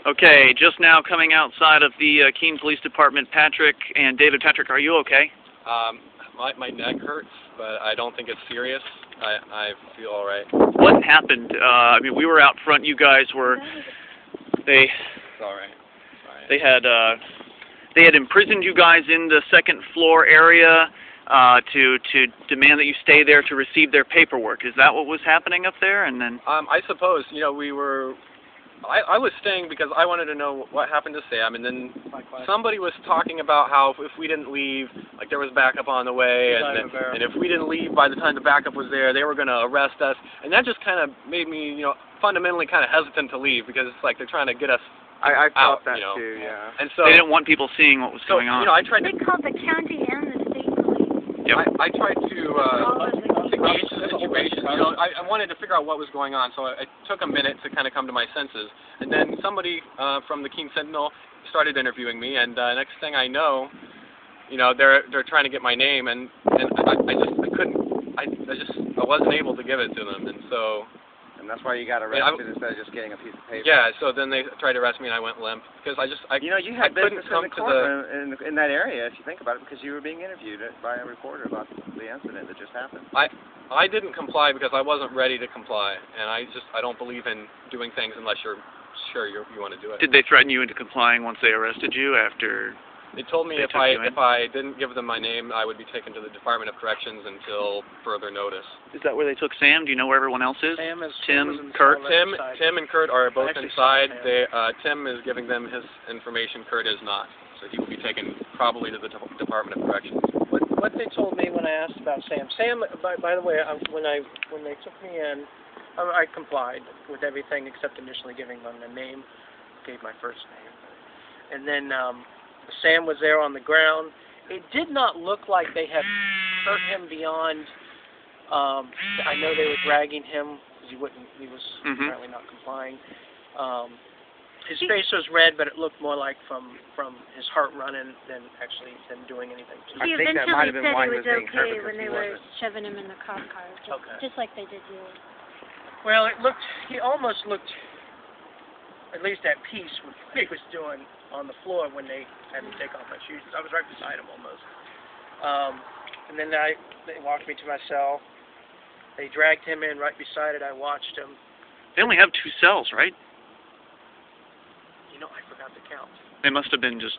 Okay, just now coming outside of the Keene Police Department, Patrick and David. Patrick, are you okay? My neck hurts, but I don't think it's serious. I feel all right. What happened? I mean, we were out front. You guys were. They. It's all right. They had imprisoned you guys in the second floor area to demand that you stay there to receive their paperwork. Is that what was happening up there? And then. I suppose we were. I was staying because I wanted to know what happened to Sam, and then somebody was talking about how if we didn't leave, like there was backup on the way, and if we didn't leave by the time the backup was there, they were going to arrest us, and that just kind of made me, fundamentally kind of hesitant to leave because it's like they're trying to get us I out, felt that too, yeah. And so they didn't want people seeing what was going on. I tried to. They called the county and the state police. Yep. I tried to gauge the situation. I wanted to figure out what was going on, so it took a minute to kind of come to my senses. And then somebody from the Keene Sentinel started interviewing me, and next thing I know, they're trying to get my name, and I wasn't able to give it to them, and so. And that's why you got arrested instead of just getting a piece of paper. Yeah, so then they tried to arrest me, and I went limp because you had business in the courtroom in that area, if you think about it, because you were being interviewed by a reporter about the incident that just happened. I didn't comply because I wasn't ready to comply, and I don't believe in doing things unless you're sure you want to do it. Did they threaten you into complying once they arrested you after? They told me if I didn't give them my name, I would be taken to the Department of Corrections until further notice. Is that where they took Sam? Do you know where everyone else is? Tim, Kurt? Tim and Kurt are both inside. Tim is giving them his information. Kurt is not. So he will be taken probably to the Department of Corrections. What they told me when I asked about Sam. Sam, by the way, when they took me in, I complied with everything except initially giving them the name. Gave my first name, and then. Sam was there on the ground. It did not look like they had hurt him beyond. I know they were dragging him because he was apparently not complying. His face was red, but it looked more like from his heart running than actually him doing anything. He eventually said he was okay when they were shoving him in the cop car, just like they did you. Well, he almost looked at least at peace with what he was doing on the floor when they had me take off my shoes. I was right beside him almost. And then they walked me to my cell. They dragged him in right beside it. I watched him. They only have 2 cells, right? I forgot to count. They must have been just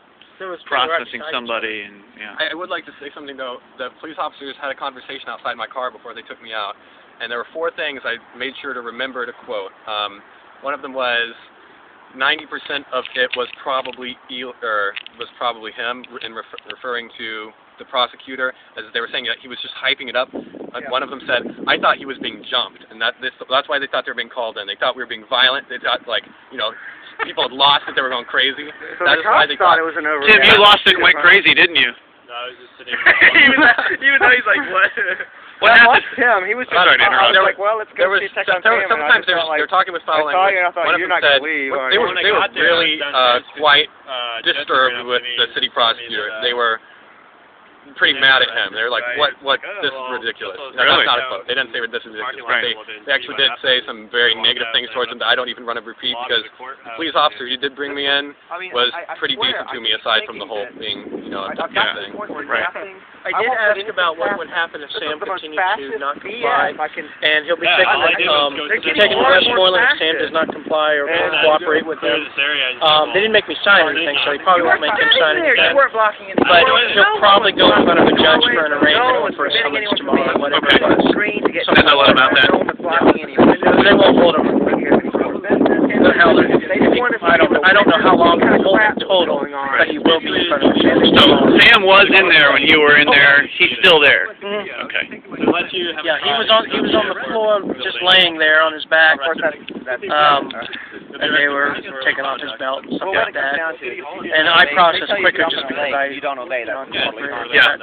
processing somebody. And I would like to say something, though. The police officers had a conversation outside my car before they took me out. And there were 4 things I made sure to remember to quote. One of them was 90% of it was probably him, in referring to the prosecutor, as they were saying that he was just hyping it up. One of them said, "I thought he was being jumped," and that's why they thought they were being called in. They thought we were being violent. They thought people had lost it. They were going crazy. So that is why they thought it was an overreaction. Tim, you lost it and went crazy, didn't you? No, I was just sitting. Even though he's like, what? What happened? Him. He was just. Sorry to interrupt. I was like, well, let's go see Texas A&M. Sometimes they're talking with foul language. I thought you're not going to leave. They were really quite disturbed with the city prosecutor. They were pretty mad at him. They were like, what, this is ridiculous. No, that's not a quote. They didn't say this is ridiculous. They actually did say some very negative things towards him that I don't even want to repeat because the police officer who did bring me in was pretty decent to me aside from the whole being, a tough thing. Right. I did ask about what would happen if Sam continued to not comply, and he'll be taken to Westmoreland if Sam does not comply or cooperate with them. They didn't make me sign anything, so they probably won't make him sign anything. But he'll probably go in front of a judge for an arraignment or for a summons tomorrow, whatever it was. I know a lot about that. They won't hold him. I don't know how long he'll hold it total, but he will be in front of a judge. So Sam was in there when you were in there. He's still there. Okay. Yeah, he was on the floor, just laying there on his back. And they were taking off his belt and stuff like that. And I processed quicker just because I you don't obey that. Yeah.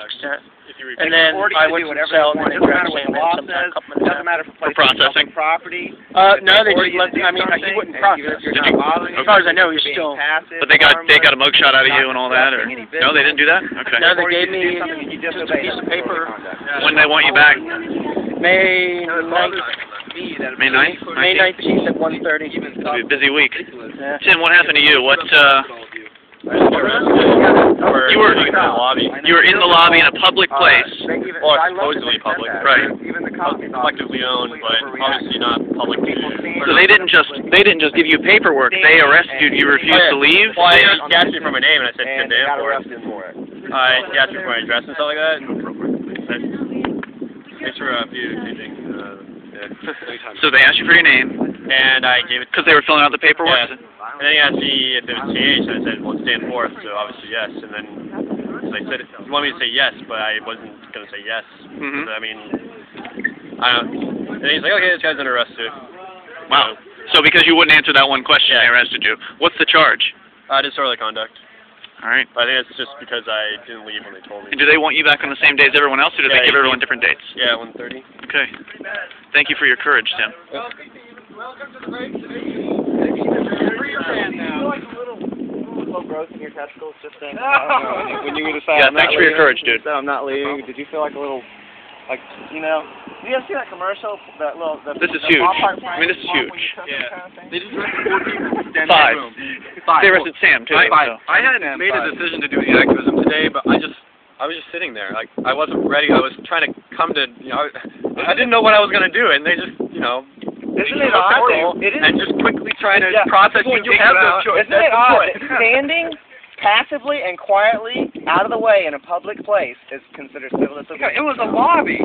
And then I went to the cell and they grabbed Sam in sometime a couple minutes after. For processing? Property. No, they just let. I mean, he wouldn't process. As far as I know, he's still. But they got a mugshot out of you and all that, or no? They didn't do that. Okay. No, they gave me just a piece of paper. When they want you back? May It bothers 9th. May 9th? May 19th at 1:30. It'll be a busy week. Yeah. Tim, what happened to you? What, You were in the lobby. you were in the lobby in a public place. Well, supposedly public. Right. Even the cops Collectively owned, but obviously not public. So they didn't just give you paperwork. They arrested you. You refused to leave. Well, he asked me for my name, and I said, and "Tim they got Danforth." arrested for it. He asked me for my address and stuff like that. Thanks for a few things. So they asked you for your name And I gave it because they were filling out the paperwork. Yeah. And then he asked me if it was TH, and I said, well, it's Danforth, so obviously yes. And then so I said, he wanted me to say yes, but I wasn't going to say yes. Mhm. I mean, I don't know. And he's like, okay, this guy's under arrest too. Wow. So because you wouldn't answer that one question, they arrested you. What's the charge? Disorderly conduct. All right. But I think it's just because I didn't leave when they told me. And do they want you back on the same day as everyone else, or do they give everyone different dates? Yeah, 1:30. Okay. Thank you for your courage, Tim. Little growth in your testicles just then. When you decide. Yeah, thanks for your courage, dude. I'm not leaving. Did you feel like a little, like, you know? Did you ever see that commercial? That little. This is huge. I mean, this is huge. They just arrested 4 people. Five. They arrested Sam too. So. I hadn't made a decision to do the activism today, but I was just sitting there. Like, I wasn't ready. I was trying to come to, you know, I didn't know what I was going to do, and they just, you know, Isn't it odd? and just quickly trying to process you have no choice. Isn't it odd that standing passively and quietly out of the way in a public place is considered civil disobedience? It was a lobby.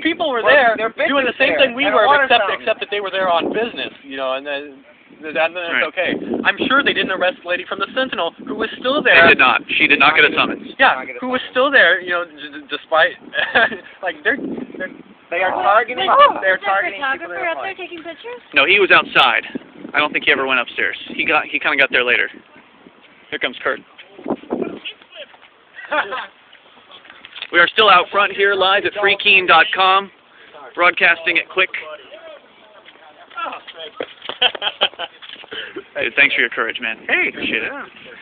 People were there doing the same thing we were, except that they were there on business, you know, and then it's okay. I'm sure they didn't arrest the lady from the Sentinel who was still there. They did not. She did not get a summons. Yeah, who was still there, you know, despite like They are targeting. They're targeting people photographer up there taking pictures? No, he was outside. I don't think he ever went upstairs. He kind of got there later. Here comes Kurt. We are still out front here live at freekeene.com, broadcasting it quick. Dude, thanks for your courage, man. Hey, appreciate it.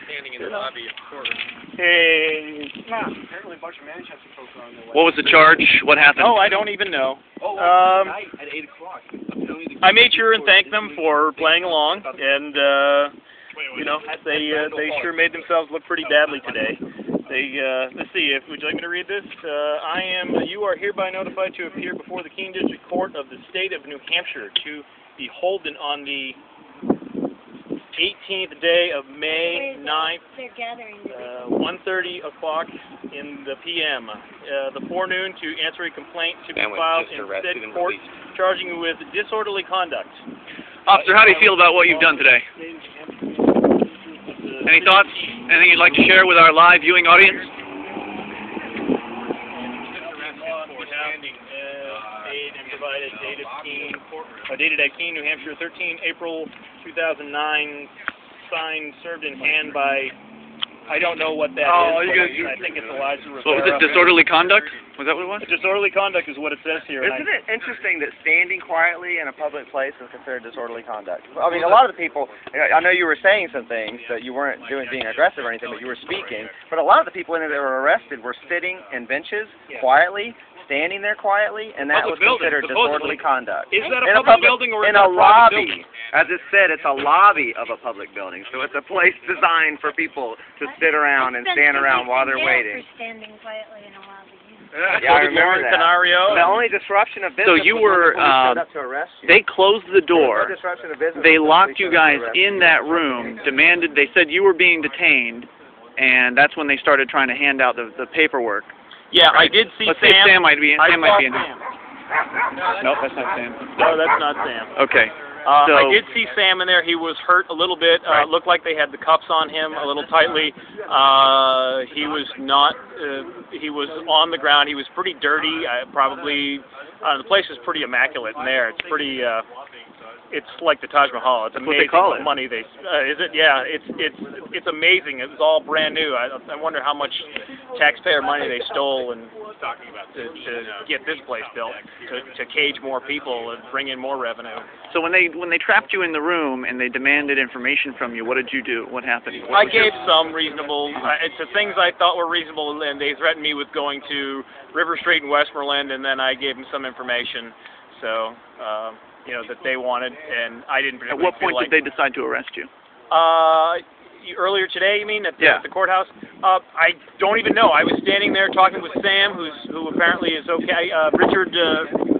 standing in the lobby, of course. Hey. Apparently a bunch of Manchester folks are on their way. What was the charge? What happened? Oh, I don't even know. Tonight at 8 o'clock. I made sure and thanked them for playing along, and you know, they sure made themselves look pretty badly today. Let's see, would you like me to read this? You are hereby notified to appear before the Keene District Court of the State of New Hampshire to be holden on the 18th day of May 9th, They're gathering. 1:30 o'clock in the p.m. The forenoon to answer a complaint to be filed in said court charging you with disorderly conduct. Officer, how do you feel about what you've done today? Any thoughts? Anything you'd like to share with our live viewing audience? Made and provided dated at Keene, New Hampshire, 13 April 2009. Signed, served in hand by, I don't know what that is. I think it's Elijah Rivera. What was it? Disorderly conduct? Was that what it was? Disorderly conduct is what it says here. Isn't it interesting that standing quietly in a public place is considered disorderly conduct? I mean, a lot of the people, I know you were saying some things that you weren't being aggressive or anything, but you were speaking. But a lot of the people in there that were arrested were sitting in benches quietly, standing there quietly, and that was considered disorderly conduct. Is that a public building or is that a private building? As it said, it's a lobby of a public building, so it's a place designed for people to sit around and stand around while they're waiting. For standing quietly in a lobby. Yeah, I remember that. Scenario. The only disruption of business. So you were, showed up to arrest you. they closed the door. No disruption of business. They locked you guys in that room, they said you were being detained, and that's when they started trying to hand out the paperwork. Yeah, I did see Let's say Sam might be in. Sam might be in. Sam. Nope, that's not Sam. No, that's not Sam. Okay. I did see Sam in there. He was hurt a little bit. Looked like they had the cuffs on him a little tightly. He was not. He was on the ground. He was pretty dirty. The place is pretty immaculate in there. It's pretty. It's like the Taj Mahal. It's amazing what money they. Is it? Yeah. It's amazing. It's all brand new. I wonder how much taxpayer money they stole and talking about to get this place built, to cage more people and bring in more revenue. So when they trapped you in the room and they demanded information from you, what did you do? What happened? I gave some reasonable, to things I thought were reasonable, and they threatened me with going to River Street in Westmoreland, and then I gave them some information, so, that they wanted, and I didn't particularly At what point did they decide to arrest you? Earlier today, you mean, at the courthouse? I don't even know. I was standing there talking with Sam, who apparently is okay.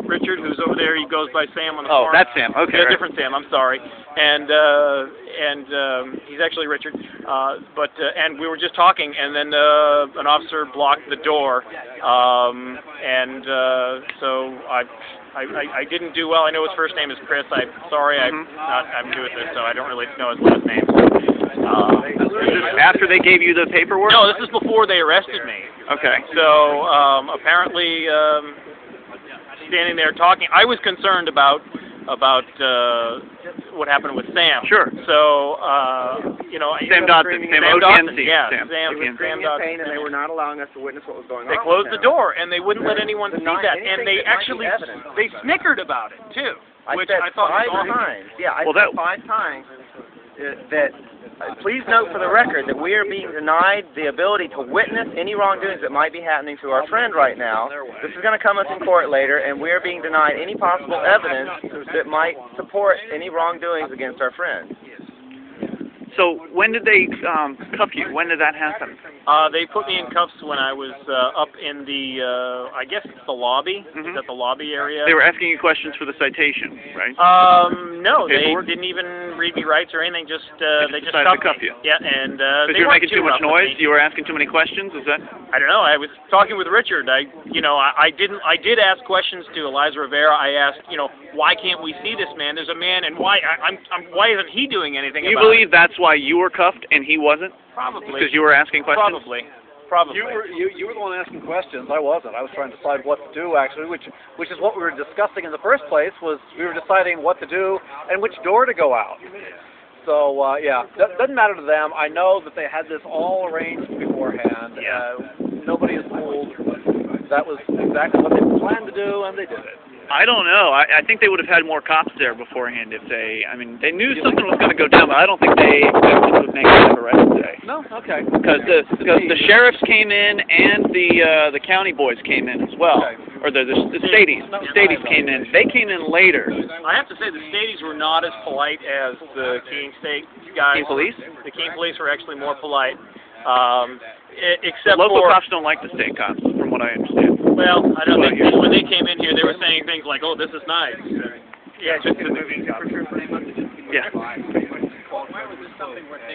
Richard, who's over there, he goes by Sam on the farm. Oh, that's Sam. Okay. Yeah, different Sam. I'm sorry. And he's actually Richard. And we were just talking, and then an officer blocked the door, so I didn't do well. I know his first name is Chris. I'm sorry, I'm new at this, so I don't really know his last name. After they gave you the paperwork? No, this is before they arrested me. Okay. So apparently, standing there talking, I was concerned about what happened with Sam. Sure. So Sam Dodson. Sam Dodson. Yeah. Sam Screaming in Dodson. pain, and they were not allowing us to witness what was going on. They closed the door, and they wouldn't let anyone see Deny that. anything And they that might actually be evidence. they snickered about it too, which said I thought was 5 awesome. times. Yeah, I Well, said 5 times that. Please note for the record that we are being denied the ability to witness any wrongdoings that might be happening to our friend right now. This is going to come up in court later, and we are being denied any possible evidence that might support any wrongdoings against our friend. So when did they cuff you? When did that happen? They put me in cuffs when I was up in the, I guess it's the lobby. Is that the lobby area? They were asking you questions for the citation, right? No, they didn't even read me rights or anything. They just decided stopped to cuff me. you. Yeah, and Because they you were weren't making too much rough with noise. me. You were asking too many questions. Is that? I don't know. I was talking with Richard. I did ask questions to Eliza Rivera. I asked, why can't we see this man? There's a man, and why why isn't he doing anything You about believe that's why you were cuffed and he wasn't? Probably. Because you were asking questions? Probably. You were the one asking questions. I wasn't. I was trying to decide what to do, actually, which is what we were discussing in the first place. Was we were deciding what to do and which door to go out. So doesn't matter to them. I know that they had this all arranged beforehand. Nobody is fooled. That was exactly what they planned to do, and they did it. I don't know. I think they would have had more cops there beforehand if they knew something was going to go down, but I don't think they expected to make an arrest today. No, okay. Because the sheriffs came in and the county boys came in as well, or the Stadies. The Stadies came in. They came in later. I have to say the Stadies were not as polite as the Keene State guys. Keene Police? The Keene Police were actually more polite. Except the local for cops don't like the state cops, from what I understand. Well, I don't think when they came in here, they were saying things like, "Oh, this is nice." Yeah. Yeah.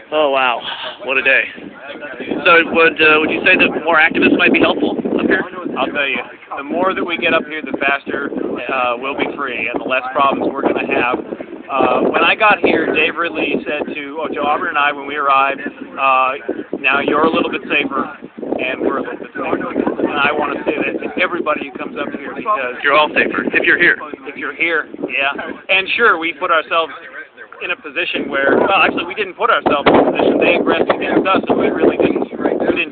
Oh wow, what a day! So would you say that more activists might be helpful up here? I'll tell you, the more that we get up here, the faster we'll be free, and the less problems we're going to have. When I got here, Dave Ridley said to Auburn and I when we arrived, now you're a little bit safer, and we're a little bit safer. And I want to say that to everybody who comes up here, because You're all safer if you're here. If you're here, yeah. And sure, we put ourselves in a position where, well, actually, we didn't put ourselves in a position. They aggressed against us, and we really didn't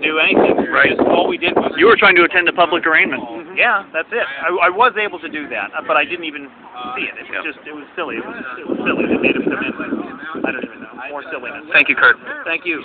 do anything. Right. Just all we did was... You were trying to attend a public arraignment. Yeah, that's it. I was able to do that, but I didn't even see it. It was silly. It was silly. They made us come in. I don't even know. More silliness. Thank you, Kurt. Thank you.